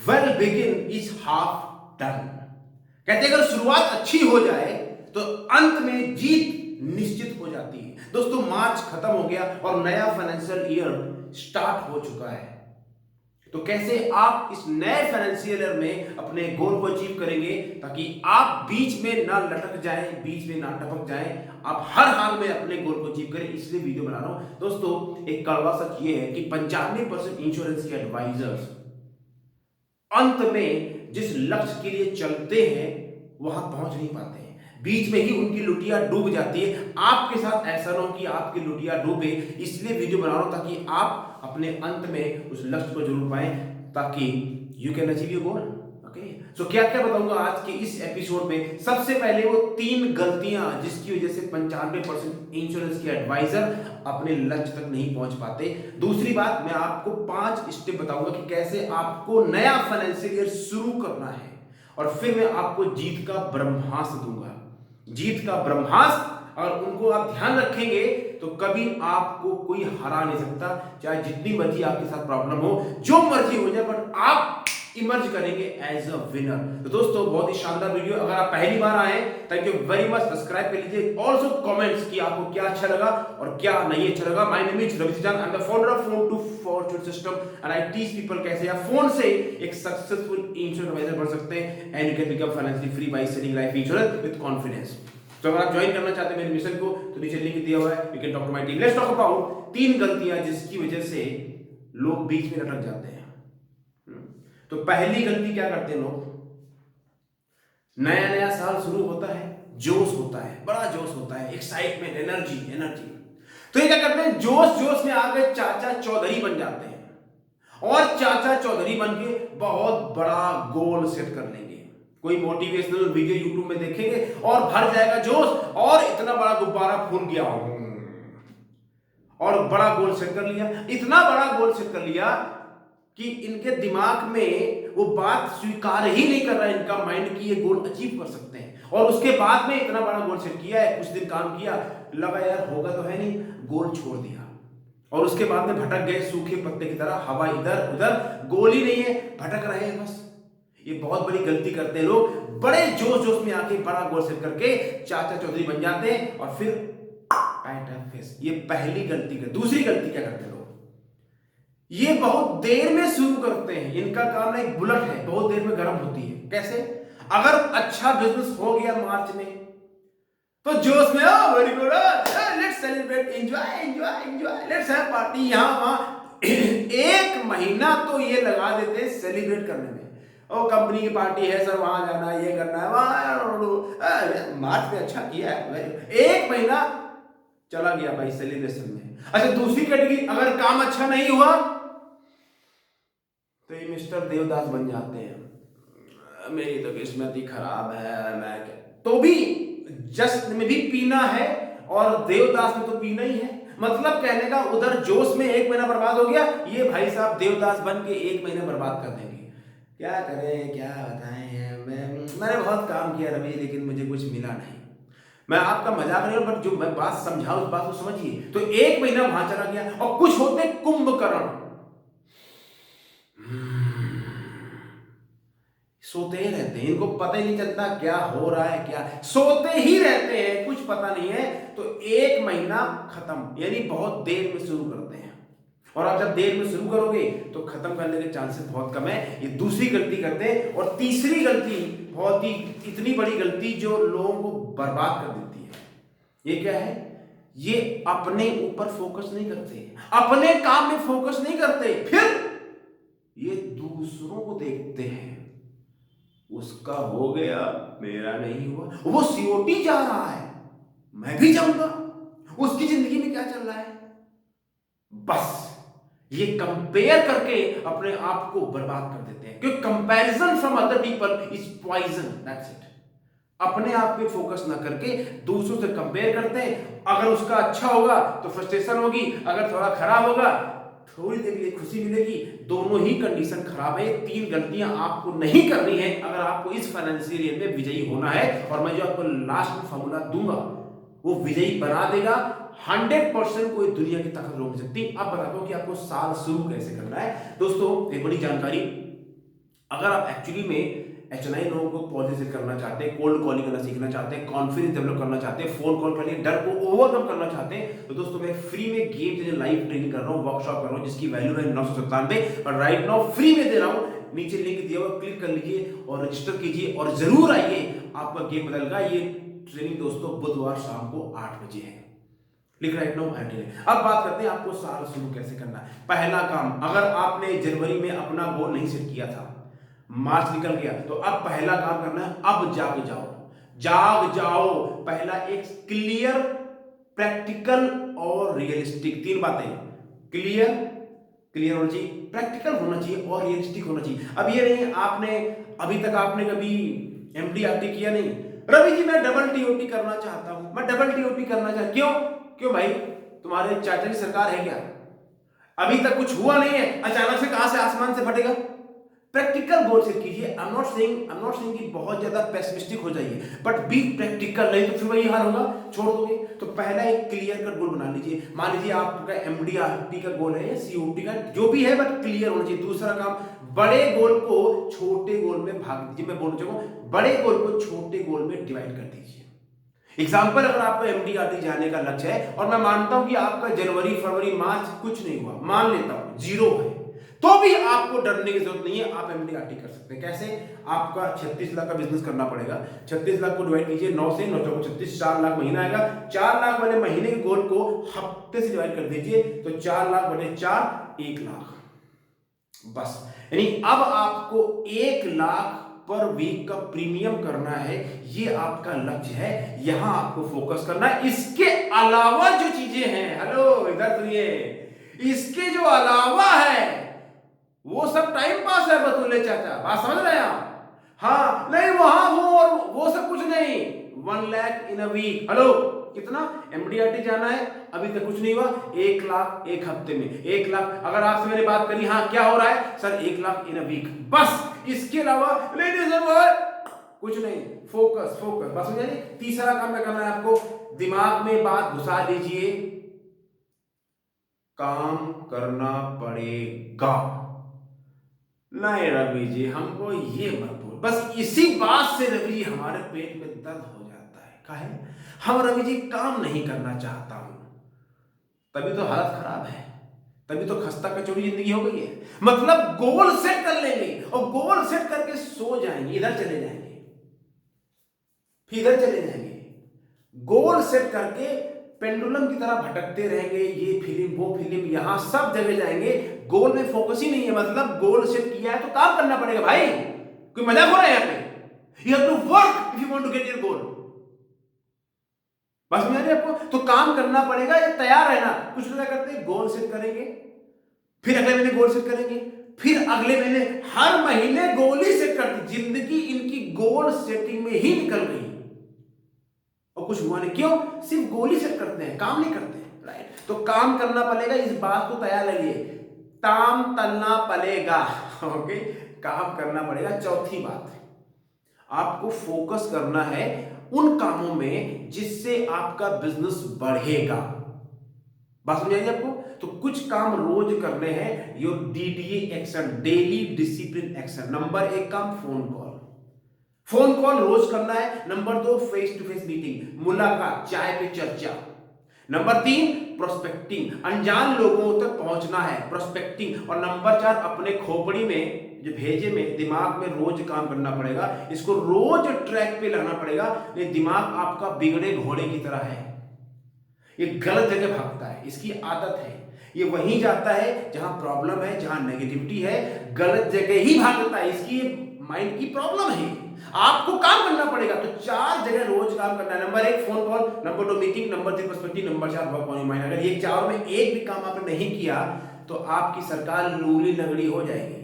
Well begin is half done. कहते हैं अगर शुरुआत अच्छी हो जाए तो अंत में जीत निश्चित हो जाती है। दोस्तों मार्च खत्म हो गया और नया फाइनेंशियल ईयर स्टार्ट हो चुका है। तो कैसे आप इस नए फाइनेंशियल ईयर में अपने गोल को अचीव करेंगे ताकि आप बीच में ना लटक जाएं, बीच में ना टपक जाएं, आप हर हाल में अपने गोल को अचीव करें, इसलिए वीडियो बना रहा हूं। दोस्तों एक कड़वा सच ये है कि 95% इंश्योरेंस के एडवाइजर्स अंत में जिस लक्ष्य के लिए चलते हैं वहां पहुंच नहीं पाते हैं, बीच में ही उनकी लुटिया डूब जाती है। आपके साथ ऐसा ना हो कि आपकी लुटिया डूबे, इसलिए वीडियो बना रहा हूं ताकि आप अपने अंत में उस लक्ष्य को जरूर पाएं, ताकि you can achieve your goal. Okay, so क्या क्या बताऊंगा आज के इस एपिसोड में। सबसे पहले वो 3 गलतियां जिसकी वजह से 95% इंश्योरेंस के एडवाइजर अपने लक्ष्य तक नहीं पहुंच पाते। दूसरी बात, मैं आपको 5 स्टेप बताऊंगा कि कैसे आपको नया फाइनेंशियल ईयर शुरू करना है, और फिर मैं आपको जीत का ब्रह्मास्त्र दूंगा। जीत का ब्रह्मास्त्र और उनको आप ध्यान रखेंगे तो कभी आपको कोई हरा नहीं सकता, चाहे जितनी मर्जी आपके साथ प्रॉब्लम हो, जो मर्जी हो जाए, बट आप इमर्ज करेंगे एज अ विनर। तो दोस्तों बहुत ही शानदार वीडियो। अगर आप पहली बार आए, thank you very much, subscribe कर लीजिए। ऑल्सो कमेंट्स कि आपको क्या अच्छा लगा और क्या नहीं अच्छा लगा। माय नेम इज रवि जान, I am the founder of phone to fortune system and I teach people कैसे आप फोन से एक सक्सेसफुल इंश्योरेंस एडवाइजर बन सकते हैं and you can become financially free by selling life insurance with confidence. तो अगर आप ज्वाइन करना चाहते हैं मेरे मिशन को तो नीचे लिंक दिया हुआ है, you can talk to my team. Let's talk about 3 गलतियां जिसकी वजह से लोग बीच में लटक जाते हैं। तो पहली गलती क्या करते हैं लोग, नया नया साल शुरू होता है, जोश होता है, बड़ा जोश होता है, एक्साइटमेंट, एनर्जी एनर्जी। तो ये क्या करते हैं, जोश जोश में आकर चाचा चौधरी बन जाते हैं और चाचा चौधरी बन के बहुत बड़ा गोल सेट कर लेंगे। कोई मोटिवेशनल वीडियो यूट्यूब में देखेंगे और भर जाएगा जोश, और इतना बड़ा गुब्बारा फूल गया और बड़ा गोल सेट कर लिया। इतना बड़ा गोल सेट कर लिया कि इनके दिमाग में वो बात स्वीकार ही नहीं कर रहा है इनका माइंड कि ये गोल अचीव कर सकते हैं। और उसके बाद में इतना बड़ा गोल सेट किया है, कुछ दिन काम किया, लगा यार होगा तो है नहीं, गोल छोड़ दिया, और उसके बाद में भटक गए सूखे पत्ते की तरह, हवा इधर उधर, गोल ही नहीं है, भटक रहे हैं बस। ये बहुत बड़ी गलती करते हैं लोग, बड़े जोश जोश में आके बड़ा गोल सेट करके चाचा चौधरी बन जाते हैं और फिर ये पहली गलती कर। दूसरी गलती क्या करते हैं लोग, ये बहुत देर में शुरू करते हैं। इनका काम ना एक बुलेट है, बहुत देर में गर्म होती है। कैसे, अगर अच्छा बिजनेस हो गया मार्च में तो जोश में very good, let's celebrate, enjoy enjoy enjoy, let's have party, यहां वहां। 1 महीना तो ये लगा देते हैं सेलिब्रेट करने में। ओ कंपनी की पार्टी है सर, वहां जाना है, ये करना है, वहां मार्च में अच्छा किया है, 1 महीना चला गया भाई सेलिब्रेशन में। अच्छा दूसरी कैटेगरी, अगर काम अच्छा नहीं हुआ तो ये मिस्टर देवदास बन जाते हैं, मेरी तो किस्मत ही खराब है, मैं क्या। तो भी जश्न में भी पीना है और देवदास में तो पीना ही है। मतलब कहने का, उधर जोश में 1 महीना बर्बाद हो गया, ये भाई साहब देवदास बन के 1 महीना बर्बाद कर देंगे। क्या करें, क्या बताएं, मैंने बहुत काम किया रवि, लेकिन मुझे कुछ मिला नहीं। मैं आपका मजाक नहीं, बट जो मैं बात समझाऊं उस बात को समझिए। तो 1 महीना वहां चला गया, और कुछ होते कुंभकर्ण, सोते ही रहते हैं, इनको पता ही नहीं चलता क्या हो रहा है, क्या सोते ही रहते हैं, कुछ पता नहीं है। तो 1 महीना खत्म, यानी बहुत देर में शुरू करते हैं, और आप जब देर में शुरू करोगे तो खत्म करने के चांसेस बहुत कम है। ये दूसरी गलती करते हैं। और तीसरी गलती, बहुत ही इतनी बड़ी गलती जो लोगों को बर्बाद कर देती है, ये क्या है, ये अपने ऊपर फोकस नहीं करते, अपने काम में फोकस नहीं करते, फिर ये दूसरों को देखते हैं, उसका हो गया मेरा नहीं हुआ, वो सीओटी जा रहा है मैं भी जाऊंगा, उसकी जिंदगी में क्या चल रहा है, बस ये कंपेयर करके अपने आप को बर्बाद कर देते हैं। क्योंकि comparison from other people is poison, that's it. अपने आप पे फोकस ना करके दूसरों से कंपेयर करते हैं। अगर उसका अच्छा होगा तो फ्रस्ट्रेशन होगी, अगर थोड़ा खराब होगा थोड़ी देर के लिए खुशी मिलेगी। दोनों ही कंडीशन खराब है। 3 गलतियां आपको नहीं करनी है अगर आपको इस फाइनेंशियल ईयर में विजयी होना है। और मैं जो आपको लास्ट में फॉर्मूला दूंगा वो विजयी बना देगा। 100% कोई दुनिया की ताकत रोक नहीं सकती। अब बताता हूं कि आपको साल शुरू कैसे करना है। दोस्तों एक बड़ी जानकारी, अगर आप एक्चुअली में HNI लोगों को पॉलिसी करना चाहते हैं, कोल्ड कॉलिंग करना सीखना चाहते हैं, कॉन्फिडेंस डेवलप करना चाहते हैं, फोन कॉल करके डर को ओवरकम करना चाहते हैं, तो दोस्तों मैं फ्री में गेम चेंजर लाइव ट्रेनिंग कर रहा हूँ, वर्कशॉप कर रहा हूँ, जिसकी वैल्यू है 997 और राइट नाउ फ्री में दे रहा हूँ। नीचे लिंक दिया हुआ, क्लिक कर लीजिए और रजिस्टर कीजिए और जरूर आइए, आपका गेम बदलेगा। ये ट्रेनिंग दोस्तों बुधवार शाम को 8 बजे है। लिख राइट नाउ। अब बात करते हैं आपको साल शुरू कैसे करना है। पहला काम, अगर आपने जनवरी में अपना गोल नहीं सेट किया था, मार्च निकल गया, तो अब पहला काम करना है, अब जाग जाओ, जाग जाओ। पहला एक क्लियर, प्रैक्टिकल और रियलिस्टिक, 3 बातें। क्लियर, क्लियर होना चाहिए, प्रैक्टिकल होना चाहिए और रियलिस्टिक होना चाहिए। अब ये नहीं आपने अभी तक आपने कभी MDRT किया नहीं, रवि जी मैं डबल TOT करना चाहता हूं, मैं डबल TOT करना चाहता, क्यों भाई, तुम्हारे चाचा की सरकार है क्या? अभी तक कुछ हुआ नहीं है, अचानक से कहां से आसमान से फटेगा? प्रैक्टिकल गोल सेट कीजिए। आई एम नॉट सेइंग कि बहुत ज्यादा पेसिमिस्टिक हो जाइए, बट बी प्रैक्टिकल, नहीं तो फिर वही हाल होगा, छोड़ दोगे। तो पहला एक क्लियर कट गोल बना लीजिए। मान लीजिए आपका MDRT का गोल है या COT का, जो भी है, बट क्लियर होना चाहिए। दूसरा काम, बड़े गोल को छोटे गोल में भाग दीजिए। मैं बोलना चाहूंगा, बड़े गोल को छोटे गोल में डिवाइड कर दीजिए। एग्जाम्पल, अगर आपका MDRT जाने का लक्ष्य है और मैं मानता हूं कि आपका जनवरी, फरवरी, मार्च कुछ नहीं हुआ, मान लेता हूं 0 है, तो भी आपको डरने की जरूरत नहीं है, आप MDRT कर सकते हैं। कैसे? आपका 36 लाख का बिजनेस करना पड़ेगा। 36 लाख को डिवाइड कीजिए 9 से, 9 चौको 36, 4 लाख महीना आएगा। 4 लाख वाले महीने के गोल को हफ्ते से डिवाइड कर दीजिए, तो 4 लाख बटे 4, 1 लाख, बस। यानी अब आपको 1 लाख पर वीक का प्रीमियम करना है, ये आपका लक्ष्य है, यहां आपको फोकस करना है। इसके अलावा जो चीजें हैं, हेलो इधर सुनिए, इसके जो अलावा है वो सब टाइम पास है बतूले चाचा, बात समझ रहे हैं आप? हाँ, नहीं वहां वो और वो सब कुछ नहीं। 1 lakh in a week, hello कितना MDRT जाना है, अभी तक कुछ नहीं हुआ, 1 लाख एक हफ्ते में, 1 लाख। अगर आपसे मैंने बात करी, हाँ क्या हो रहा है sir, 1 lakh in a week, बस। इसके अलावा कुछ नहीं, फोकस फोकस, बस समझ। तीसरा काम क्या करना है आपको, दिमाग में बात घुसा दीजिए, काम करना पड़ेगा। नहीं रवि जी हमको ये मत बोल, बस इसी बात से रवि जी हमारे पेट में दर्द हो जाता है। काहे? हम रवि जी काम नहीं करना चाहता हूं, तभी तो हालत खराब है, तभी तो खस्ता कचौड़ी जिंदगी हो गई है। मतलब गोल सेट कर लेंगे और गोल सेट करके सो जाएंगे, इधर चले जाएंगे, फिर इधर चले जाएंगे, गोल सेट करके पेंडुलम की तरह भटकते रहेंगे, ये फिल्म वो फिल्म, यहां सब जगह जाएंगे, गोल में फोकस ही नहीं है। मतलब गोल सेट किया है तो काम करना पड़ेगा भाई, कोई मजाक हो रहा है यहां पे? You have to work if you want to get your goal. बस समझ रहे आपको? तो काम करना पड़ेगा, ये तैयार रहना। कुछ लोग क्या करते हैं, गोल सेट करेंगे, फिर अगले महीने गोल सेट करेंगे, फिर अगले महीने, हर महीने गोल ही सेट करते, जिंदगी इनकी गोल सेटिंग में ही निकल गई और कुछ हुआ नहीं। क्यों? सिर्फ गोल ही सेट करते हैं, काम नहीं करते हैं, राइट? तो काम करना पड़ेगा, इस बात को तैयार रहिए, ताम तलना पड़ेगा, ओके, काम करना पड़ेगा। चौथी बात, आपको फोकस करना है उन कामों में जिससे आपका बिजनेस बढ़ेगा। बात समझ आएगी आपको? तो कुछ काम रोज करने हैं, your DDA action, daily discipline action. Number 1 काम, फोन कॉल रोज करना है। Number 2 face to face meeting, मुलाकात, चाय पे चर्चा। नंबर 3 प्रोस्पेक्टिंग, अनजान लोगों तक पहुंचना है, प्रोस्पेक्टिंग। और नंबर 4 अपने खोपड़ी में जो भेजे में, दिमाग में रोज काम करना पड़ेगा, इसको रोज ट्रैक पे लाना पड़ेगा। ये दिमाग आपका बिगड़े घोड़े की तरह है, ये गलत जगह भागता है, इसकी आदत है, ये वहीं जाता है जहां प्रॉब्लम है, जहां नेगेटिविटी है, गलत जगह ही भागता है, इसकी माइंड की प्रॉब्लम है। आपको काम करना पड़ेगा, तो 4 जगह रोज काम करना है। Number 1 phone call, number 2 meeting, number 3 perspective, number 4 work on your mind. अगर ये 4 में एक भी काम आपने नहीं किया तो आपकी सरकार लूली लगड़ी हो जाएगी,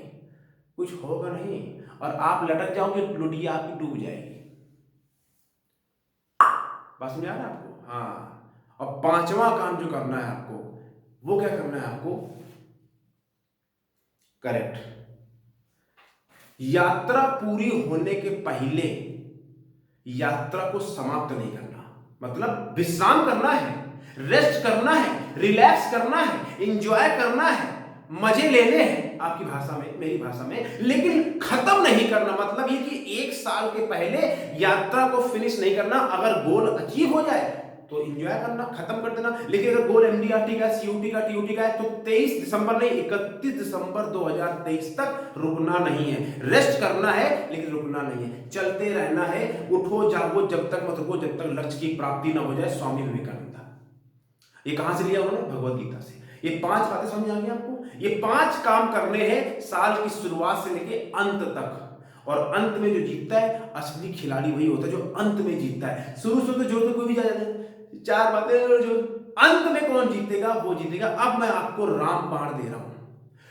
कुछ होगा नहीं और आप लटक जाओगे, लुटिया आपकी डूब जाएगी। बात समझ आ रहा है आपको? हाँ। और 5वां काम जो करना है आपको, वो क्या करना है आपको, करेक्ट, यात्रा पूरी होने के पहले यात्रा को समाप्त नहीं करना। मतलब विश्राम करना है, रेस्ट करना है, रिलैक्स करना है, एंजॉय करना है, मजे लेने हैं, आपकी भाषा में, मेरी भाषा में, लेकिन खत्म नहीं करना मतलब ये कि 1 साल के पहले यात्रा को फिनिश नहीं करना। अगर गोल अचीव हो जाए तो एंजॉय करना, खत्म कर देना। लेकिन अगर गोल एमडीआरटी का, सीयूटी का, टीयूटी का है तो 23 दिसंबर नहीं 31 दिसंबर 2023 तक रुकना नहीं है। रेस्ट करना है लेकिन रुकना नहीं है, चलते रहना है। उठो जागो जब तक मत रुको जब तक लक्ष्य की प्राप्ति ना हो जाए। स्वामी विवेकानंद। ये कहां से लिया उन्होंने? भगवत गीता से। ये 5 बातें समझ आ गई आपको? ये 5 काम करने हैं साल की शुरुआत से लेके अंत तक। और अंत में जो जीतता है, असली खिलाड़ी वही होता है जो अंत में जीतता है। शुरू से तो जोर तो कोई भी जा जाता है, 4 बातें जो अंत में कौन जीतेगा? वो जीतेगा। अब मैं आपको रामबाण दे रहा हूं।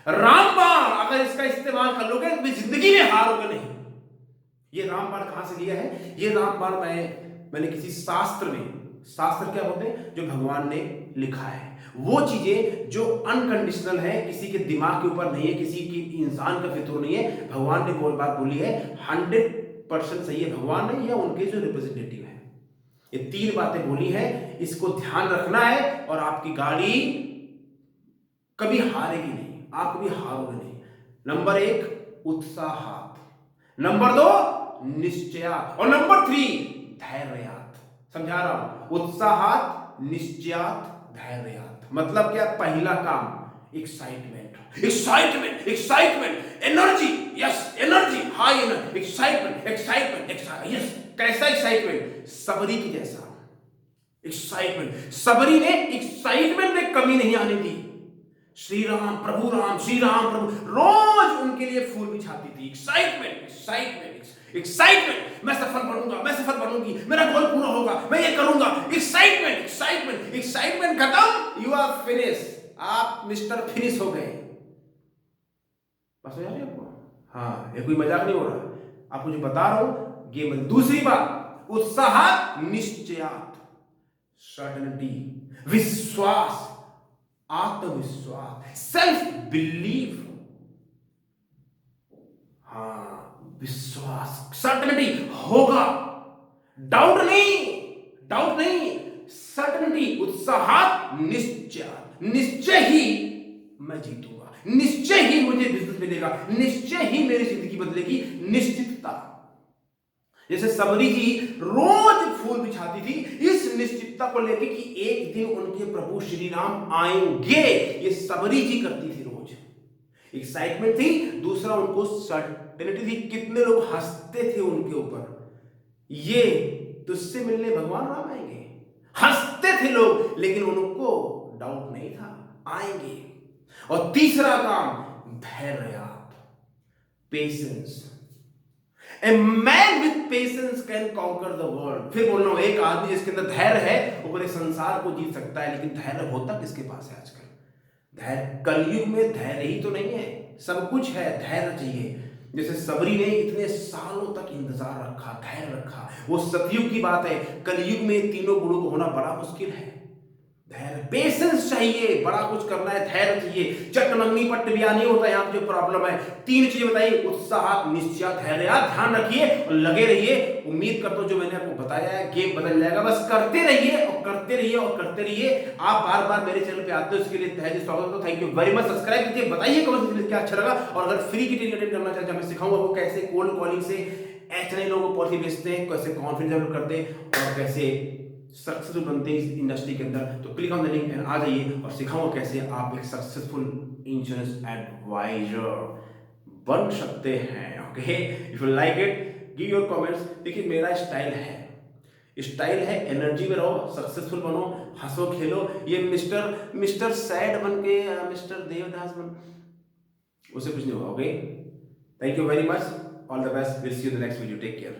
रामबाण अगर इसका इस्तेमाल कर लोगे तो जिंदगी में हारोगे नहीं। ये रामबाण कहां से लिया है? ये रामबाण मैंने किसी शास्त्र में, शास्त्र क्या होते हैं? जो भगवान ने लिखा है, वो चीजें जो अनकंडीशनल है, किसी के दिमाग के ऊपर नहीं है, किसी की इंसान का फितूर नहीं है। भगवान ने बोल बात बोली है, 100% सही है। भगवान ने या उनके जो रिप्रेजेंटेटिव है, ये 3 बातें बोली है। इसको ध्यान रखना है और आपकी गाड़ी कभी हारेगी नहीं, आप कभी हारोगे नहीं। नंबर 1 उत्साहात, नंबर 2 निश्चयात और नंबर 3 धैर्यात। समझा रहा हूं, उत्साहात, निश्चयात, धैर्यात। मतलब क्या? पहला काम excitement, excitement, excitement, energy, yes energy, high energy, excitement, excitement, yes. कैसा एक्साइटमेंट? सबरी की जैसा एक्साइटमेंट। सबरी ने एक्साइटमेंट में कमी नहीं आने दी। श्री राम प्रभु, रोज उनके लिए फूल बिछाती थी। Excitement, excitement, excitement. मैं सफल बनूंगा, मैं सफल बनूंगी, मेरा गोल पूरा होगा, मैं ये करूंगा। एक्साइटमेंट, एक्साइटमेंट, एक्साइटमेंट खत्म, यू आर फिनिश। आप मिस्टर फिनिश हो गए। बस हो जा रही है आपको? हाँ, ये कोई मजाक नहीं हो रहा, आपको जो बता रहा हूं ये। दूसरी बात, उत्साह, निश्चयात, सर्टेनिटी, विश्वास, आत्मविश्वास, सेल्फ बिलीफ। हाँ, विश्वास, सर्टेनिटी होगा, डाउट नहीं, डाउट नहीं, सर्टेनिटी, उत्साह, निश्चय ही मैं जीतूंगा, निश्चय ही मुझे बिजनेस मिलेगा, निश्चय ही मेरी जिंदगी बदलेगी। निश्चितता। जैसे सबरी जी रोज फूल बिछाती थी इस निश्चितता को लेकर कि एक दिन उनके प्रभु श्री राम आएंगे। ये सबरी जी करती थी रोज। एक्साइटमेंट थी, दूसरा उनको सर्टेनिटी थी। कितने लोग हंसते थे उनके ऊपर, ये तुझसे मिलने भगवान राम आएंगे, हंसते थे लोग, लेकिन उनको डाउट नहीं था आएंगे। और तीसरा काम धैर्य, patience. A man with patience can conquer the world। फिर बोल रहा हूं, एक आदमी जिसके अंदर धैर्य है वो पूरे संसार को जीत सकता है। लेकिन धैर्य होता किसके पास है आजकल? धैर्य, कलयुग में धैर्य ही तो नहीं है, सब कुछ है, धैर्य चाहिए। जैसे सबरी ने इतने सालों तक इंतजार रखा, धैर्य रखा, वो सतयुग की बात है। कलयुग में तीनों गुणों को होना बड़ा मुश्किल है। धैर्य, पेशेंस चाहिए, बड़ा कुछ करना है, धैर्य चाहिए। चट मंगनी पट्ट बिया नहीं होता यहाँ पे जो प्रॉब्लम है। 3 चीजें बताई, उत्साह, निश्चय, धैर्य। ध्यान रखिए और लगे रहिए। उम्मीद करता हूं जो मैंने आपको बताया है गेम बदल जाएगा। बस करते रहिए और करते रहिए और करते रहिए। आप बार बार मेरे चैनल पे आते हो, इसके लिए तहे दिल स्वागत है। Thank you very much. Subscribe कीजिए, बताइए कमेंट में क्या अच्छा लगा। और अगर फ्री की ट्रेनिंग अटेंड करना चाहते हैं, मैं सिखाऊंगा वो कैसे कोल्ड कॉलिंग से इतने लोगों को पॉलिसी बेचते हैं, कैसे कॉन्फिडेंस डेवलप करते हैं और कैसे सक्सेसफुल बनते हैं इस इंडस्ट्री के अंदर। तो click on the link and आ जाइए और सिखाऊंगा कैसे आप एक सक्सेसफुल इंश्योरेंस एडवाइजर बन सकते हैं। Okay, if you like it give your comments. देखिए मेरा स्टाइल है एनर्जी में रहो, सक्सेसफुल बनो, हंसो खेलो। ये मिस्टर सैड बन के मिस्टर देवदास बन, उसे कुछ नहीं होगा। Okay, thank you very much, all the best, will see you in the next video, take care.